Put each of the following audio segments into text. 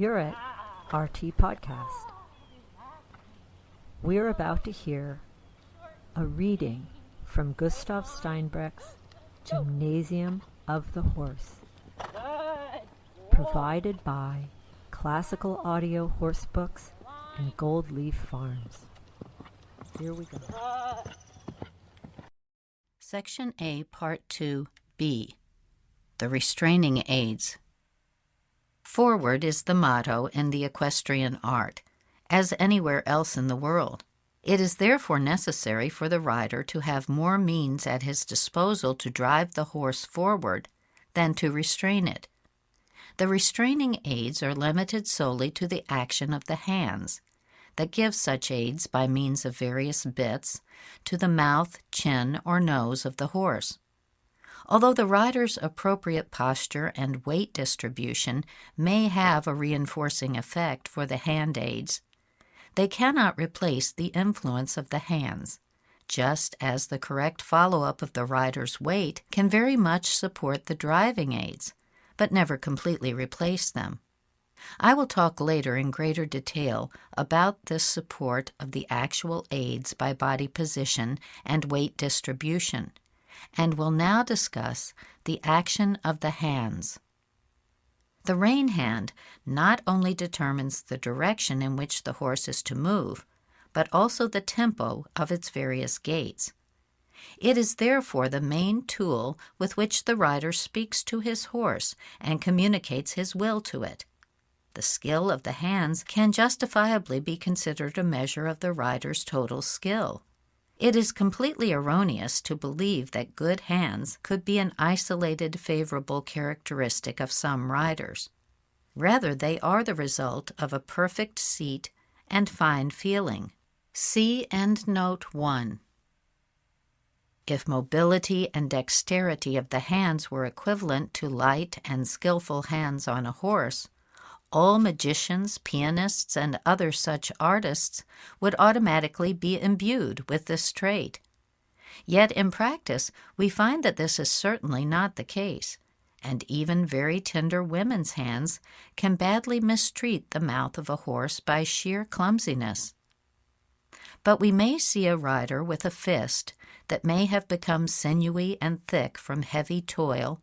You're at RT Podcast. We're about to hear a reading from Gustav Steinbrecht's Gymnasium of the Horse, provided by Classical Audio Horse Books and Gold Leaf Farms. Here we go. Section A, Part 2b, The Restraining Aids. Forward is the motto in the equestrian art, as anywhere else in the world. It is therefore necessary for the rider to have more means at his disposal to drive the horse forward than to restrain it. The restraining aids are limited solely to the action of the hands, that give such aids by means of various bits to the mouth, chin, or nose of the horse. Although the rider's appropriate posture and weight distribution may have a reinforcing effect for the hand aids, they cannot replace the influence of the hands, just as the correct follow-up of the rider's weight can very much support the driving aids, but never completely replace them. I will talk later in greater detail about this support of the actual aids by body position and weight distribution, and will now discuss the action of the hands. The rein hand not only determines the direction in which the horse is to move, but also the tempo of its various gaits. It is therefore the main tool with which the rider speaks to his horse and communicates his will to it. The skill of the hands can justifiably be considered a measure of the rider's total skill. It is completely erroneous to believe that good hands could be an isolated favorable characteristic of some riders. Rather, they are the result of a perfect seat and fine feeling. See Endnote 1. If mobility and dexterity of the hands were equivalent to light and skillful hands on a horse, all magicians, pianists, and other such artists would automatically be imbued with this trait. Yet in practice, we find that this is certainly not the case, and even very tender women's hands can badly mistreat the mouth of a horse by sheer clumsiness. But we may see a rider with a fist that may have become sinewy and thick from heavy toil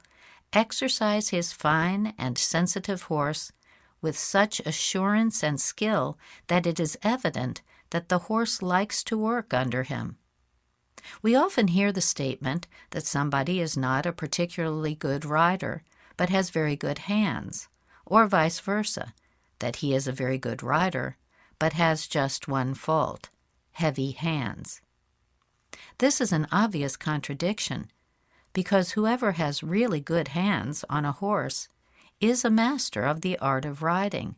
exercise his fine and sensitive horse with such assurance and skill that it is evident that the horse likes to work under him. We often hear the statement that somebody is not a particularly good rider, but has very good hands, or vice versa, that he is a very good rider, but has just one fault: heavy hands. This is an obvious contradiction, because whoever has really good hands on a horse is a master of the art of riding,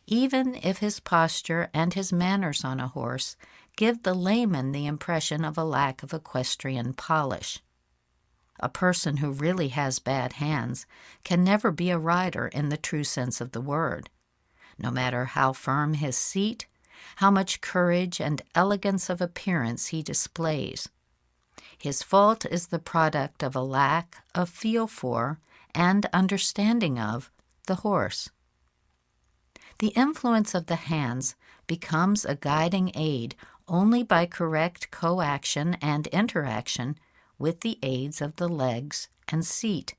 even if his posture and his manners on a horse give the layman the impression of a lack of equestrian polish. A person who really has bad hands can never be a rider in the true sense of the word, no matter how firm his seat, how much courage and elegance of appearance he displays. His fault is the product of a lack of feel for and understanding of the horse. The influence of the hands becomes a guiding aid only by correct coaction and interaction with the aids of the legs and seat.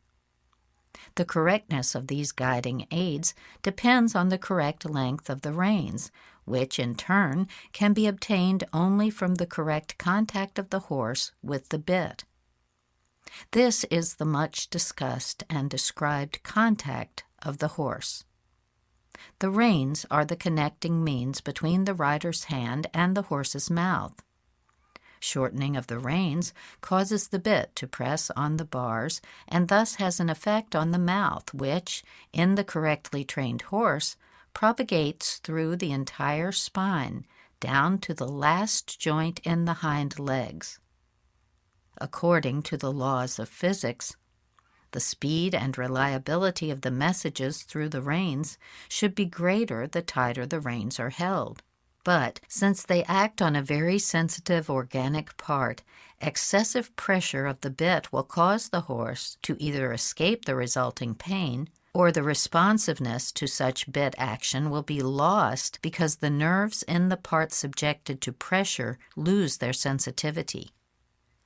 The correctness of these guiding aids depends on the correct length of the reins, which in turn can be obtained only from the correct contact of the horse with the bit. This is the much discussed and described contact of the horse. The reins are the connecting means between the rider's hand and the horse's mouth. Shortening of the reins causes the bit to press on the bars and thus has an effect on the mouth which, in the correctly trained horse, propagates through the entire spine down to the last joint in the hind legs. According to the laws of physics, the speed and reliability of the messages through the reins should be greater the tighter the reins are held. But since they act on a very sensitive organic part, excessive pressure of the bit will cause the horse to either escape the resulting pain or the responsiveness to such bit action will be lost because the nerves in the part subjected to pressure lose their sensitivity.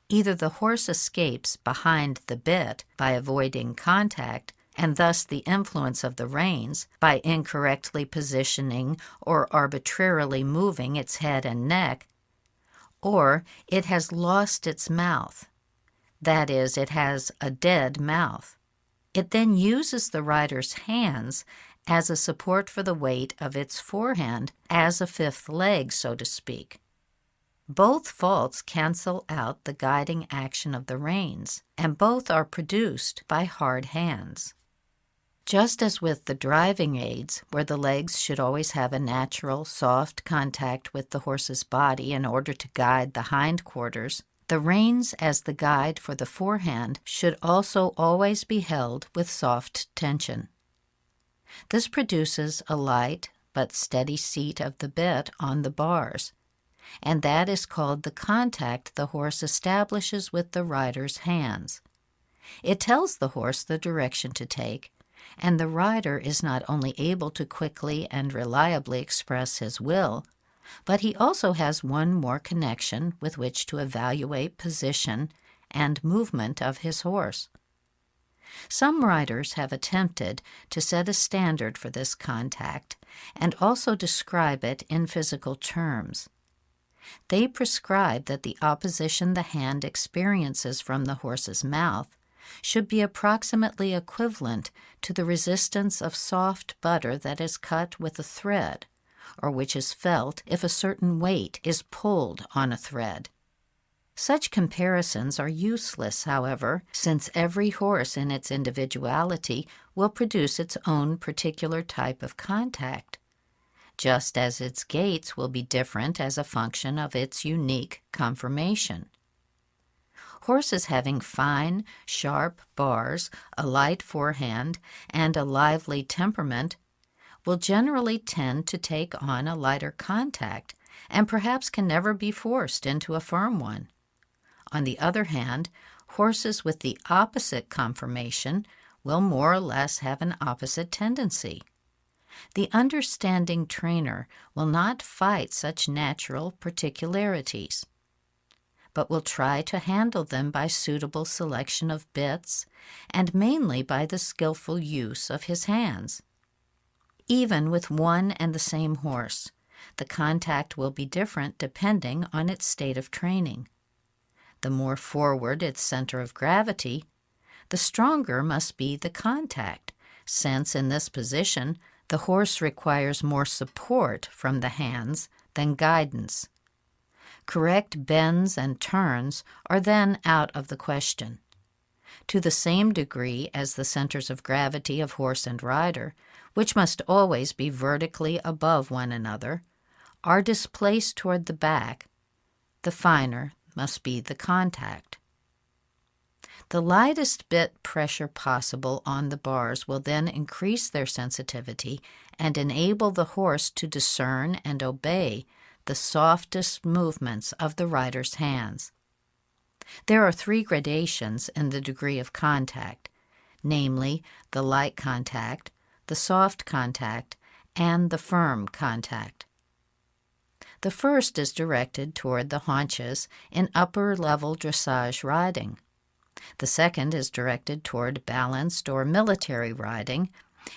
Either the horse escapes behind the bit by avoiding contact, and thus the influence of the reins by incorrectly positioning or arbitrarily moving its head and neck, or it has lost its mouth. That is, it has a dead mouth. It then uses the rider's hands as a support for the weight of its forehand, as a fifth leg, so to speak. Both faults cancel out the guiding action of the reins, and both are produced by hard hands. Just as with the driving aids, where the legs should always have a natural, soft contact with the horse's body in order to guide the hindquarters, the reins as the guide for the forehand should also always be held with soft tension. This produces a light but steady seat of the bit on the bars, and that is called the contact the horse establishes with the rider's hands. It tells the horse the direction to take, and the rider is not only able to quickly and reliably express his will, but he also has one more connection with which to evaluate position and movement of his horse. Some riders have attempted to set a standard for this contact and also describe it in physical terms. They prescribe that the opposition the hand experiences from the horse's mouth should be approximately equivalent to the resistance of soft butter that is cut with a thread, or which is felt if a certain weight is pulled on a thread. Such comparisons are useless, however, since every horse in its individuality will produce its own particular type of contact, just as its gaits will be different as a function of its unique conformation. Horses having fine, sharp bars, a light forehand, and a lively temperament will generally tend to take on a lighter contact, and perhaps can never be forced into a firm one. On the other hand, horses with the opposite conformation will more or less have an opposite tendency. The understanding trainer will not fight such natural particularities, but will try to handle them by suitable selection of bits, and mainly by the skillful use of his hands. Even with one and the same horse, the contact will be different depending on its state of training. The more forward its center of gravity, the stronger must be the contact, since in this position the horse requires more support from the hands than guidance. Correct bends and turns are then out of the question. To the same degree as the centers of gravity of horse and rider, which must always be vertically above one another, are displaced toward the back, the finer must be the contact. The lightest bit pressure possible on the bars will then increase their sensitivity and enable the horse to discern and obey the softest movements of the rider's hands. There are 3 gradations in the degree of contact, namely the light contact, the soft contact, and the firm contact. The first is directed toward the haunches in upper-level dressage riding. The second is directed toward balanced or military riding,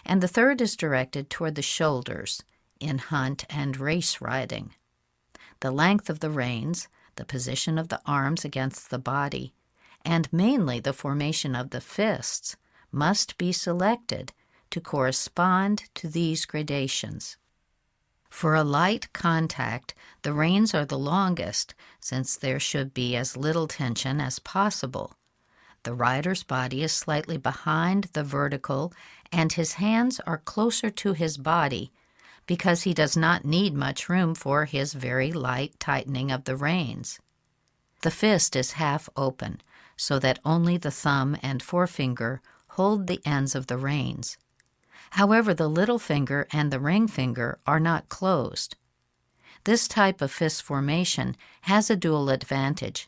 and the third is directed toward the shoulders in hunt and race riding. The length of the reins, the position of the arms against the body, and mainly the formation of the fists must be selected to correspond to these gradations. For a light contact, the reins are the longest, since there should be as little tension as possible. The rider's body is slightly behind the vertical, and his hands are closer to his body, because he does not need much room for his very light tightening of the reins. The fist is half open, so that only the thumb and forefinger hold the ends of the reins. However, the little finger and the ring finger are not closed. This type of fist formation has a dual advantage.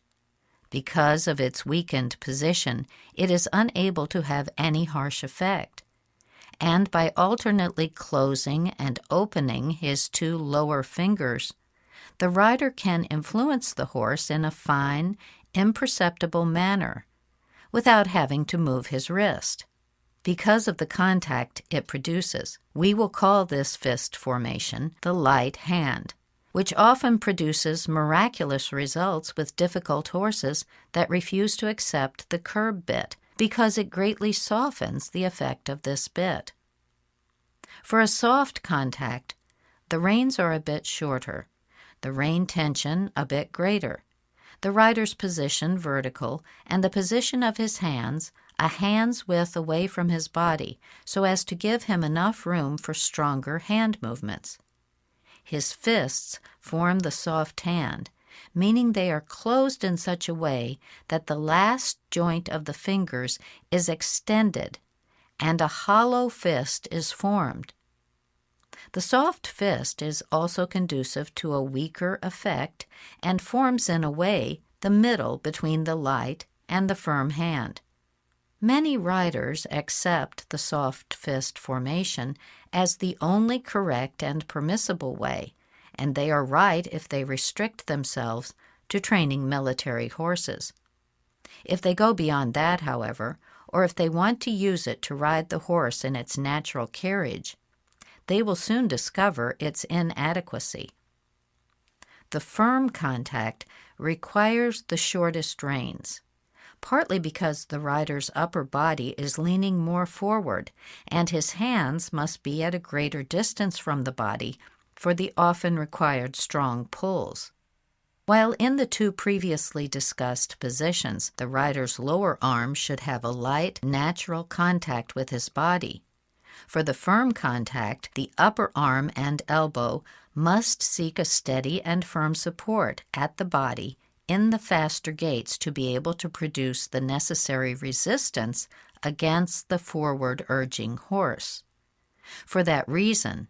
Because of its weakened position, it is unable to have any harsh effect, and by alternately closing and opening his two lower fingers, the rider can influence the horse in a fine, imperceptible manner without having to move his wrist. Because of the contact it produces, we will call this fist formation the light hand, which often produces miraculous results with difficult horses that refuse to accept the curb bit, because it greatly softens the effect of this bit. For a soft contact, the reins are a bit shorter, the rein tension a bit greater, the rider's position vertical, and the position of his hands a hand's width away from his body so as to give him enough room for stronger hand movements. His fists form the soft hand, meaning they are closed in such a way that the last joint of the fingers is extended and a hollow fist is formed. The soft fist is also conducive to a weaker effect and forms in a way the middle between the light and the firm hand. Many riders accept the soft fist formation as the only correct and permissible way, and they are right if they restrict themselves to training military horses. If they go beyond that, however, or if they want to use it to ride the horse in its natural carriage, they will soon discover its inadequacy. The firm contact requires the shortest reins, partly because the rider's upper body is leaning more forward and his hands must be at a greater distance from the body for the often required strong pulls. While in the two previously discussed positions, the rider's lower arm should have a light, natural contact with his body. For the firm contact, the upper arm and elbow must seek a steady and firm support at the body in the faster gaits to be able to produce the necessary resistance against the forward urging horse. For that reason,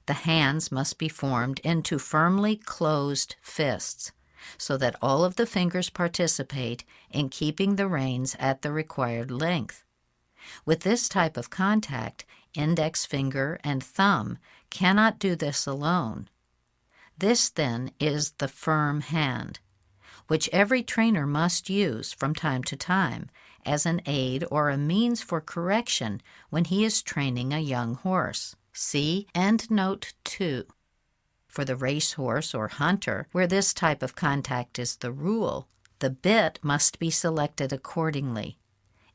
the hands must be formed into firmly closed fists, so that all of the fingers participate in keeping the reins at the required length. With this type of contact, index finger and thumb cannot do this alone. This, then, is the firm hand, which every trainer must use from time to time as an aid or a means for correction when he is training a young horse. See Endnote 2. For the racehorse or hunter, where this type of contact is the rule, the bit must be selected accordingly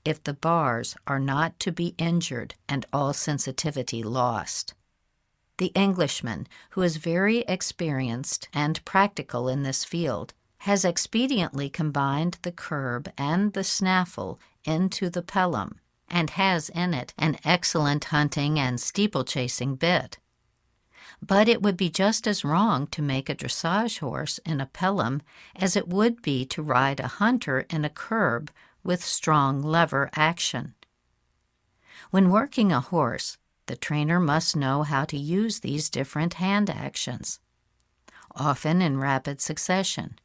if the bars are not to be injured and all sensitivity lost. The Englishman, who is very experienced and practical in this field, has expediently combined the curb and the snaffle into the pelham, and has in it an excellent hunting and steeplechasing bit. But it would be just as wrong to make a dressage horse in a pelham as it would be to ride a hunter in a curb with strong lever action. When working a horse, the trainer must know how to use these different hand actions, often in rapid succession.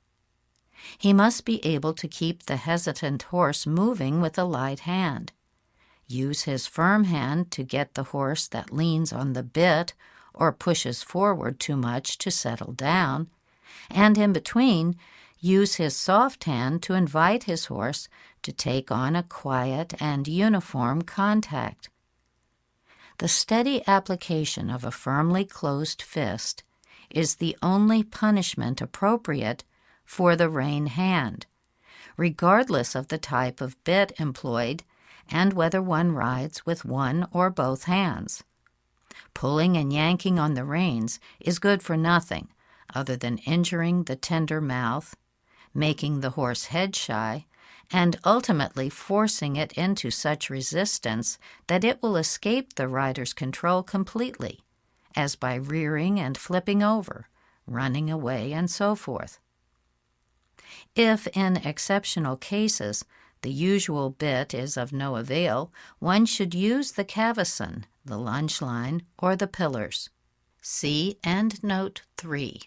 He must be able to keep the hesitant horse moving with a light hand, use his firm hand to get the horse that leans on the bit or pushes forward too much to settle down, and in between, use his soft hand to invite his horse to take on a quiet and uniform contact. The steady application of a firmly closed fist is the only punishment appropriate for the rein hand, regardless of the type of bit employed and whether one rides with one or both hands. Pulling and yanking on the reins is good for nothing other than injuring the tender mouth, making the horse head shy, and ultimately forcing it into such resistance that it will escape the rider's control completely, as by rearing and flipping over, running away, and so forth. If, in exceptional cases, the usual bit is of no avail, one should use the cavesson, the lunge line, or the pillars. See Endnote 3.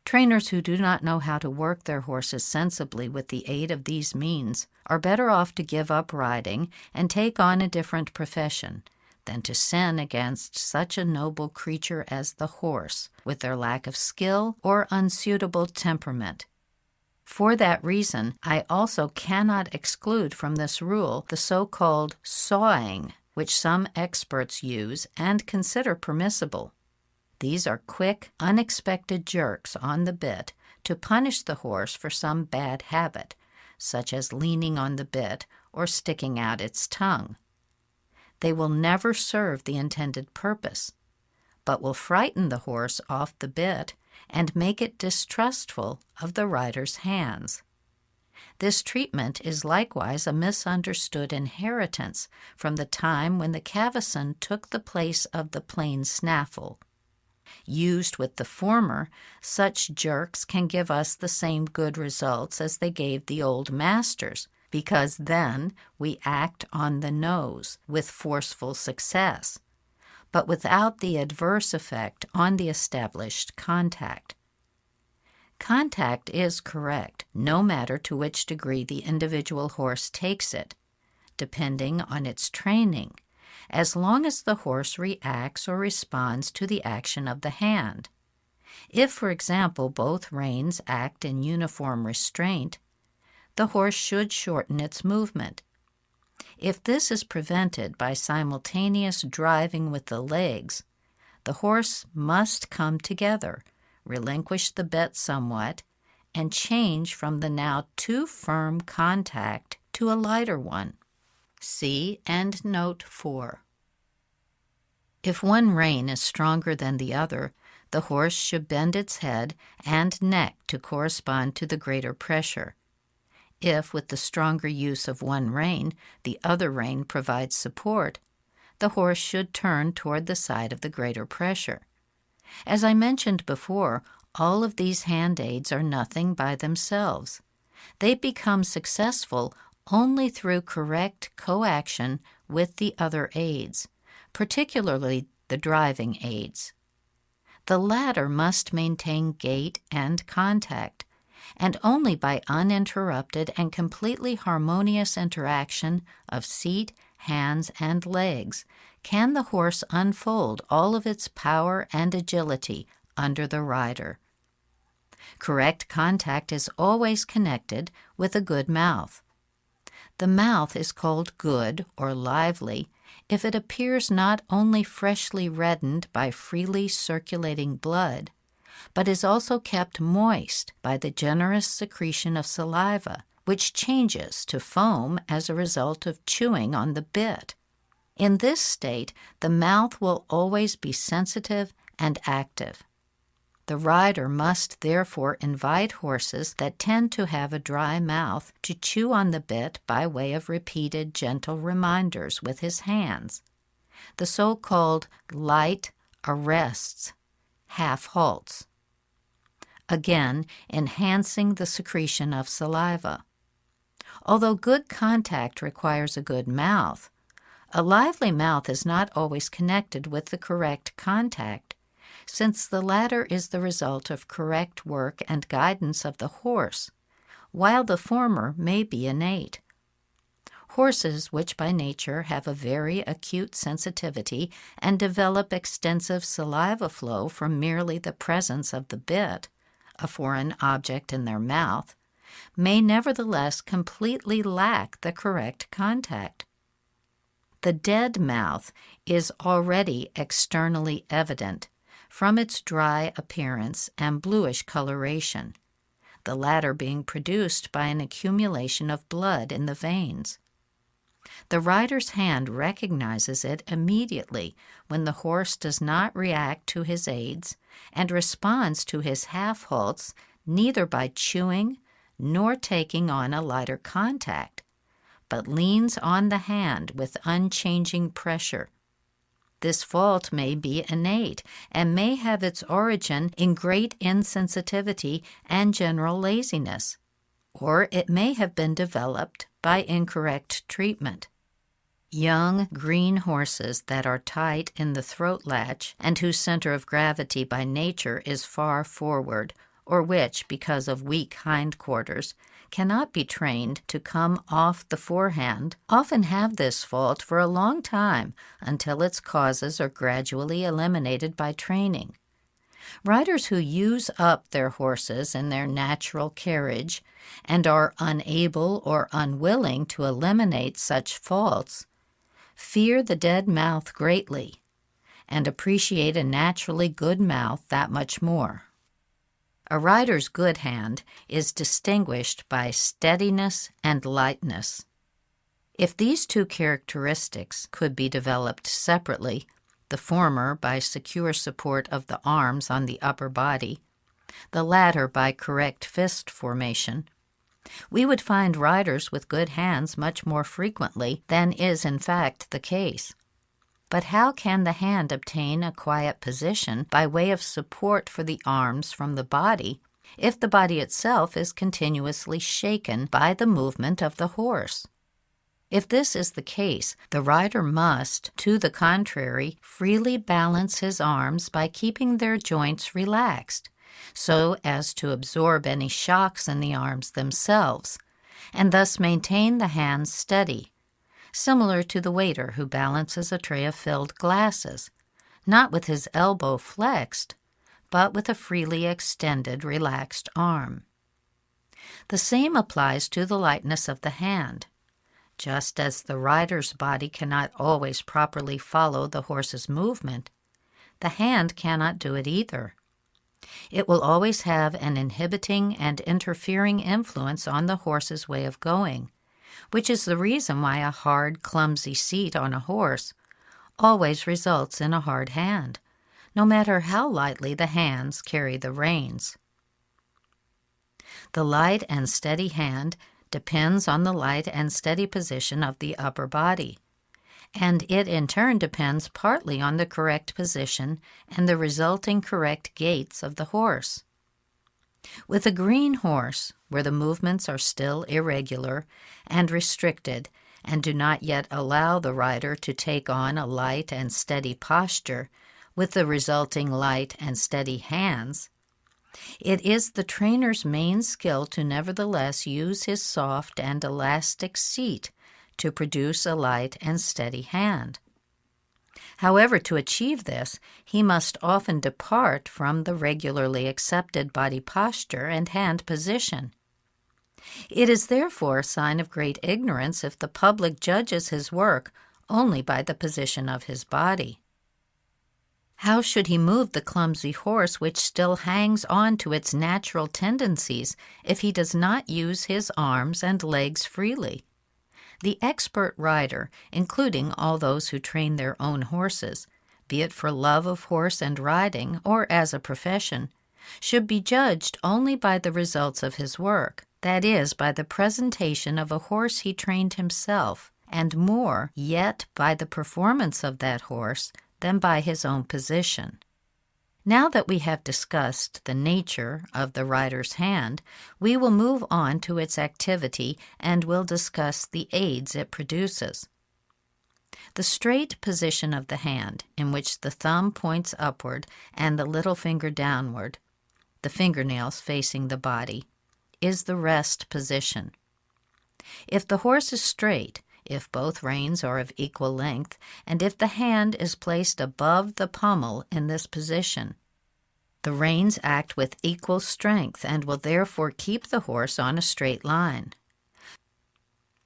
Trainers who do not know how to work their horses sensibly with the aid of these means are better off to give up riding and take on a different profession than to sin against such a noble creature as the horse, with their lack of skill or unsuitable temperament. For that reason, I also cannot exclude from this rule the so-called sawing, which some experts use and consider permissible. These are quick, unexpected jerks on the bit to punish the horse for some bad habit, such as leaning on the bit or sticking out its tongue. They will never serve the intended purpose, but will frighten the horse off the bit and make it distrustful of the rider's hands. This treatment is likewise a misunderstood inheritance from the time when the cavesson took the place of the plain snaffle. Used with the former, such jerks can give us the same good results as they gave the old masters, because then we act on the nose with forceful success, but without the adverse effect on the established contact. Contact is correct, no matter to which degree the individual horse takes it, depending on its training, as long as the horse reacts or responds to the action of the hand. If, for example, both reins act in uniform restraint, the horse should shorten its movement. If this is prevented by simultaneous driving with the legs, the horse must come together, relinquish the bit somewhat, and change from the now too firm contact to a lighter one. See and note 4. If one rein is stronger than the other, the horse should bend its head and neck to correspond to the greater pressure. If, with the stronger use of one rein, the other rein provides support, the horse should turn toward the side of the greater pressure. As I mentioned before, all of these hand aids are nothing by themselves. They become successful only through correct coaction with the other aids, particularly the driving aids. The latter must maintain gait and contact, and only by uninterrupted and completely harmonious interaction of seat, hands, and legs can the horse unfold all of its power and agility under the rider. Correct contact is always connected with a good mouth. The mouth is called good or lively if it appears not only freshly reddened by freely circulating blood, but is also kept moist by the generous secretion of saliva, which changes to foam as a result of chewing on the bit. In this state, the mouth will always be sensitive and active. The rider must therefore invite horses that tend to have a dry mouth to chew on the bit by way of repeated gentle reminders with his hands, the so-called light arrests, half halts, again enhancing the secretion of saliva. Although good contact requires a good mouth, a lively mouth is not always connected with the correct contact, since the latter is the result of correct work and guidance of the horse, while the former may be innate. Horses which by nature have a very acute sensitivity and develop extensive saliva flow from merely the presence of the bit, a foreign object in their mouth, may nevertheless completely lack the correct contact. The dead mouth is already externally evident from its dry appearance and bluish coloration, the latter being produced by an accumulation of blood in the veins. The rider's hand recognizes it immediately when the horse does not react to his aids and responds to his half halts neither by chewing nor taking on a lighter contact, but leans on the hand with unchanging pressure. This fault may be innate and may have its origin in great insensitivity and general laziness, or it may have been developed by incorrect treatment. Young, green horses that are tight in the throat latch and whose center of gravity by nature is far forward or which, because of weak hindquarters, cannot be trained to come off the forehand, often have this fault for a long time until its causes are gradually eliminated by training. Riders who use up their horses in their natural carriage and are unable or unwilling to eliminate such faults fear the dead mouth greatly and appreciate a naturally good mouth that much more. A rider's good hand is distinguished by steadiness and lightness. If these two characteristics could be developed separately, the former by secure support of the arms on the upper body, the latter by correct fist formation, we would find riders with good hands much more frequently than is in fact the case. But how can the hand obtain a quiet position by way of support for the arms from the body if the body itself is continuously shaken by the movement of the horse? If this is the case, the rider must, to the contrary, freely balance his arms by keeping their joints relaxed, so as to absorb any shocks in the arms themselves, and thus maintain the hands steady, similar to the waiter who balances a tray of filled glasses, not with his elbow flexed, but with a freely extended, relaxed arm. The same applies to the lightness of the hand. Just as the rider's body cannot always properly follow the horse's movement, the hand cannot do it either. It will always have an inhibiting and interfering influence on the horse's way of going, which is the reason why a hard, clumsy seat on a horse always results in a hard hand, no matter how lightly the hands carry the reins. The light and steady hand depends on the light and steady position of the upper body, and it in turn depends partly on the correct position and the resulting correct gaits of the horse. With a green horse, where the movements are still irregular and restricted and do not yet allow the rider to take on a light and steady posture with the resulting light and steady hands, it is the trainer's main skill to nevertheless use his soft and elastic seat to produce a light and steady hand. However, to achieve this, he must often depart from the regularly accepted body posture and hand position. It is therefore a sign of great ignorance if the public judges his work only by the position of his body. How should he move the clumsy horse which still hangs on to its natural tendencies if he does not use his arms and legs freely? The expert rider, including all those who train their own horses, be it for love of horse and riding or as a profession, should be judged only by the results of his work, that is, by the presentation of a horse he trained himself, and more yet by the performance of that horse than by his own position. Now that we have discussed the nature of the rider's hand, we will move on to its activity and will discuss the aids it produces. The straight position of the hand, in which the thumb points upward and the little finger downward, the fingernails facing the body, is the rest position. If the horse is straight, if both reins are of equal length, and if the hand is placed above the pommel in this position, the reins act with equal strength and will therefore keep the horse on a straight line.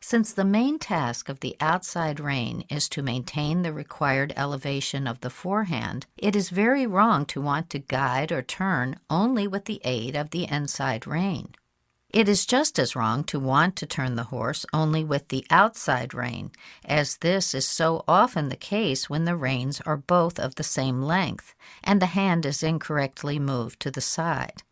Since the main task of the outside rein is to maintain the required elevation of the forehand, it is very wrong to want to guide or turn only with the aid of the inside rein. It is just as wrong to want to turn the horse only with the outside rein, as this is so often the case when the reins are both of the same length, and the hand is incorrectly moved to the side.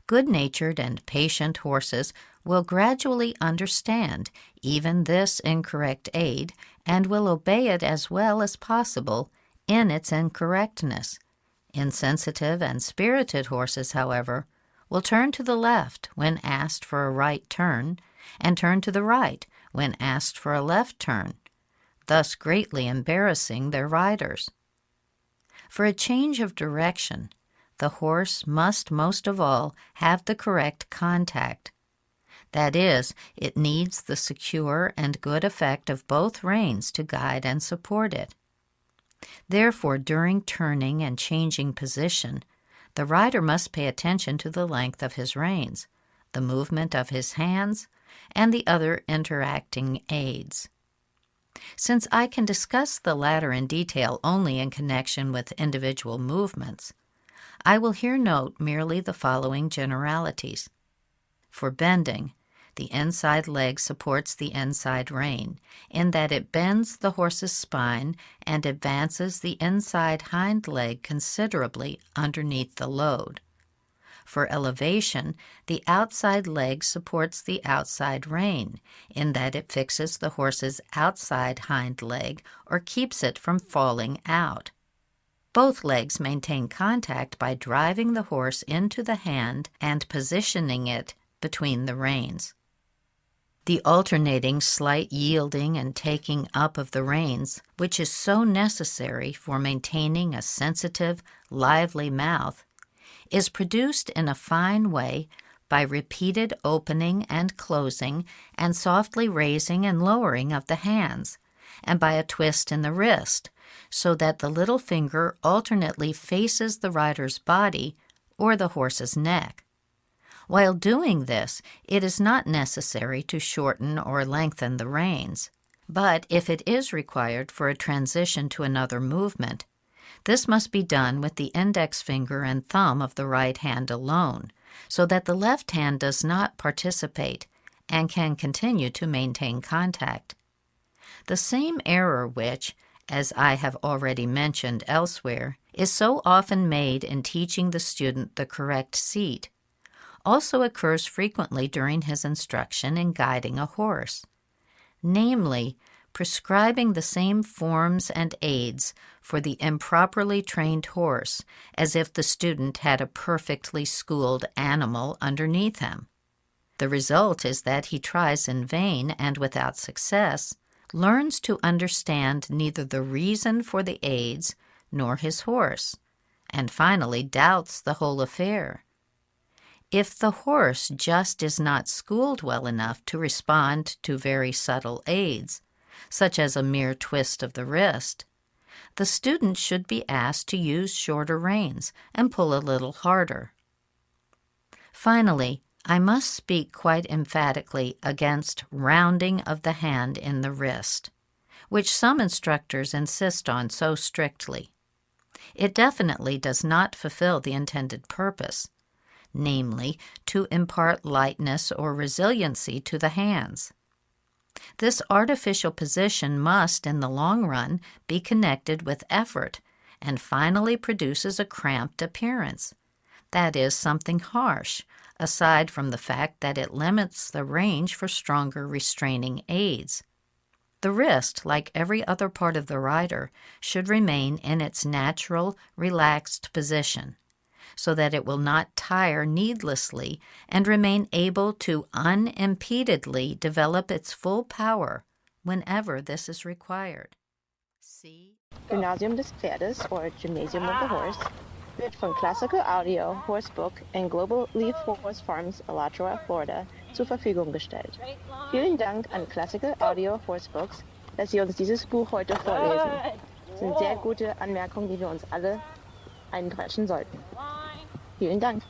Good-natured and patient horses will gradually understand even this incorrect aid, and will obey it as well as possible in its incorrectness. Insensitive and spirited horses, however, will turn to the left when asked for a right turn, and turn to the right when asked for a left turn, thus greatly embarrassing their riders. For a change of direction, the horse must most of all have the correct contact. That is, it needs the secure and good effect of both reins to guide and support it. Therefore, during turning and changing position, the rider must pay attention to the length of his reins, the movement of his hands, and the other interacting aids. Since I can discuss the latter in detail only in connection with individual movements, I will here note merely the following generalities. For bending, the inside leg supports the inside rein, in that it bends the horse's spine and advances the inside hind leg considerably underneath the load. For elevation, the outside leg supports the outside rein, in that it fixes the horse's outside hind leg or keeps it from falling out. Both legs maintain contact by driving the horse into the hand and positioning it between the reins. The alternating slight yielding and taking up of the reins, which is so necessary for maintaining a sensitive, lively mouth, is produced in a fine way by repeated opening and closing and softly raising and lowering of the hands, and by a twist in the wrist, so that the little finger alternately faces the rider's body or the horse's neck. While doing this, it is not necessary to shorten or lengthen the reins, but if it is required for a transition to another movement, this must be done with the index finger and thumb of the right hand alone, so that the left hand does not participate and can continue to maintain contact. The same error which, as I have already mentioned elsewhere, is so often made in teaching the student the correct seat, also occurs frequently during his instruction in guiding a horse, namely, prescribing the same forms and aids for the improperly trained horse as if the student had a perfectly schooled animal underneath him. The result is that he tries in vain and without success, learns to understand neither the reason for the aids nor his horse, and finally doubts the whole affair. If the horse just is not schooled well enough to respond to very subtle aids, such as a mere twist of the wrist, the student should be asked to use shorter reins and pull a little harder. Finally, I must speak quite emphatically against rounding of the hand in the wrist, which some instructors insist on so strictly. It definitely does not fulfill the intended purpose, namely, to impart lightness or resiliency to the hands. This artificial position must, in the long run, be connected with effort and finally produces a cramped appearance, that is, something harsh, aside from the fact that it limits the range for stronger restraining aids. The wrist, like every other part of the rider, should remain in its natural, relaxed position, so that it will not tire needlessly and remain able to unimpededly develop its full power whenever this is required. See Gymnasium des Pferdes, or Gymnasium of the Horse, wird von Classical Audio, Horsebook and Global Leaf Horse Farms, Alachua, Florida, zur Verfügung gestellt. Vielen Dank an Classical Audio Horsebooks, dass Sie uns dieses Buch heute vorlesen. Das sind sehr gute Anmerkungen, die wir uns alle eintratschen sollten. Vielen Dank.